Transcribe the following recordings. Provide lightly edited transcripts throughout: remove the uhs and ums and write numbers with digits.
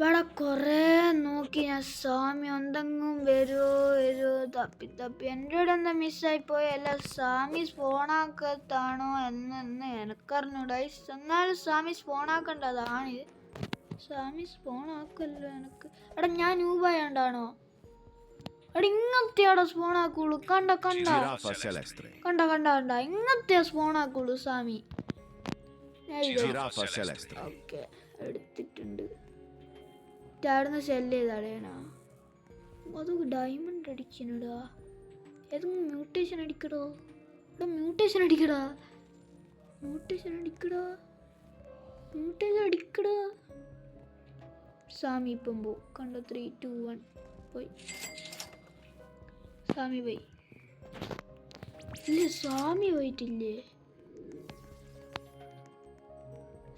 ഇവിടെ കുറേ നോക്കി ഞാൻ സ്വാമി എന്തെങ്കിലും വരുമോ തപ്പി എൻ്റെ ഇവിടെ എന്താ മിസ്സായിപ്പോയി. അല്ല സ്വാമി ഫോണാക്കത്താണോ എന്ന് എനിക്കറിഞ്ഞൂടാ. എന്നാലും സ്വാമി ഫോണാക്കേണ്ടതാണ്. സ്വാമി ഫോണാക്കല്ലോ എനിക്ക്. എടാ ഞാൻ ന്യൂബായോണ്ടാണോ? എടാ ഇങ്ങനത്തെയാടാ ഫോണാക്കുള്ളൂ. കണ്ട ഇങ്ങനത്തെ ഫോണാക്കുള്ളൂ സ്വാമി. ഓക്കെ എടുത്തിട്ടുണ്ട്. ചാടുന്ന സെല്ല് ചെയ്താടേനാ. അതൊക്കെ ഡയമണ്ട് അടിക്കണടാ. ഏതെങ്കിലും മ്യൂട്ടേഷൻ അടിക്കടോ. ഇവിടെ മ്യൂട്ടേഷൻ അടിക്കടാ. സ്വാമി ഇപ്പം പോ. കണ്ടോ 3, 2, 1 പോയി. സ്വാമി പോയി. ഇല്ലേ സ്വാമി പോയിട്ടില്ലേ?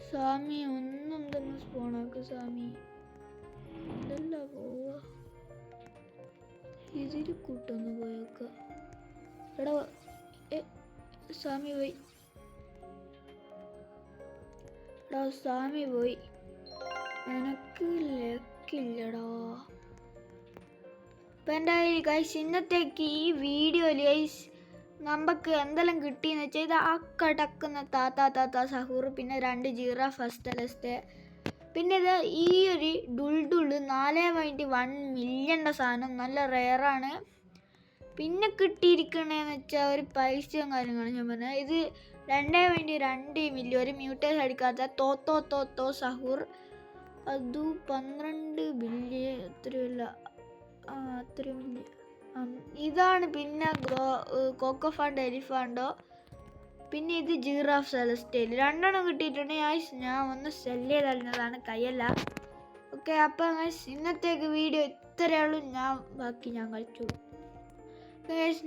സ്വാമി ഒന്നും തന്നെ സ്പോണാക്ക് സ്വാമി. ഇതല്ല പോവാ. ഇതിൽ കൂട്ടൊന്ന് പോയേക്ക. എടാ സ്വാമി പോയി. സ്വാമി പോയി. എനക്ക് ലക്കില്ലടാ. ഇപ്പം എൻ്റെ ഗൈസ് ഇന്നത്തേക്ക് ഈ വീഡിയോയിൽ ഗൈസ് നമുക്ക് എന്തെല്ലാം കിട്ടിയെന്ന് വെച്ചാൽ ഇത് അക്കടക്കുന്ന താത്ത സഹൂർ, പിന്നെ 2 ജിറാഫ് ഫസ്റ്റ്, പിന്നെ ഇത് ഈ ഒരു ഡുൾഡുള് 4.1 മില്യൻ്റെ സാധനം നല്ല റെയറാണ്. പിന്നെ കിട്ടിയിരിക്കണേന്ന് വെച്ചാൽ ഒരു പൈസയും കാര്യങ്ങളും ഞാൻ പറഞ്ഞത്. ഇത് 2.2 മില്യൺ ഒരു മ്യൂട്ടേഷൻ അടിക്കാത്ത തോത്തോ സഹൂർ. അത് 12 ബില്യൺ എത്രയല്ല അത്രയും വലിയ ഇതാണ്. പിന്നെ കോക്കോഫാണ്ട് എലിഫാണ്ടോ, പിന്നെ ഇത് ജിറാഫ് സെലസ്റ്റൈൽ 2 കിട്ടിയിട്ടുണ്ട്. ഞാൻ ഒന്ന് സെല് ചെയ്തതാണ് കയ്യല്ല. ഓക്കെ അപ്പം ഇന്നത്തേക്ക് വീഡിയോ ഇത്രയേ ഉള്ളൂ. ബാക്കി ഞാൻ കളിച്ചു.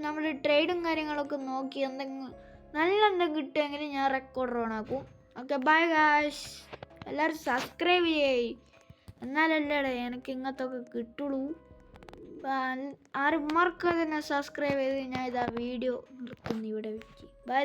നമ്മുടെ ട്രേഡും കാര്യങ്ങളൊക്കെ നോക്കി എന്തെങ്കിലും എന്തെങ്കിലും കിട്ടുമെങ്കിൽ ഞാൻ റെക്കോർഡർ ഓണാക്കും. Okay bye guys. എല്ലാവരും സബ്സ്ക്രൈബ് ചെയ്യേ. എന്നാലല്ലേ എനിക്ക് ഇങ്ങനത്തെ ഒക്കെ കിട്ടുള്ളൂ. ആരും മറക്കാതെ തന്നെ സബ്സ്ക്രൈബ് ചെയ്ത് ഞാൻ ഇതാ വീഡിയോ നിർത്തുന്നു ഇവിടെ വെച്ച്. ബൈ.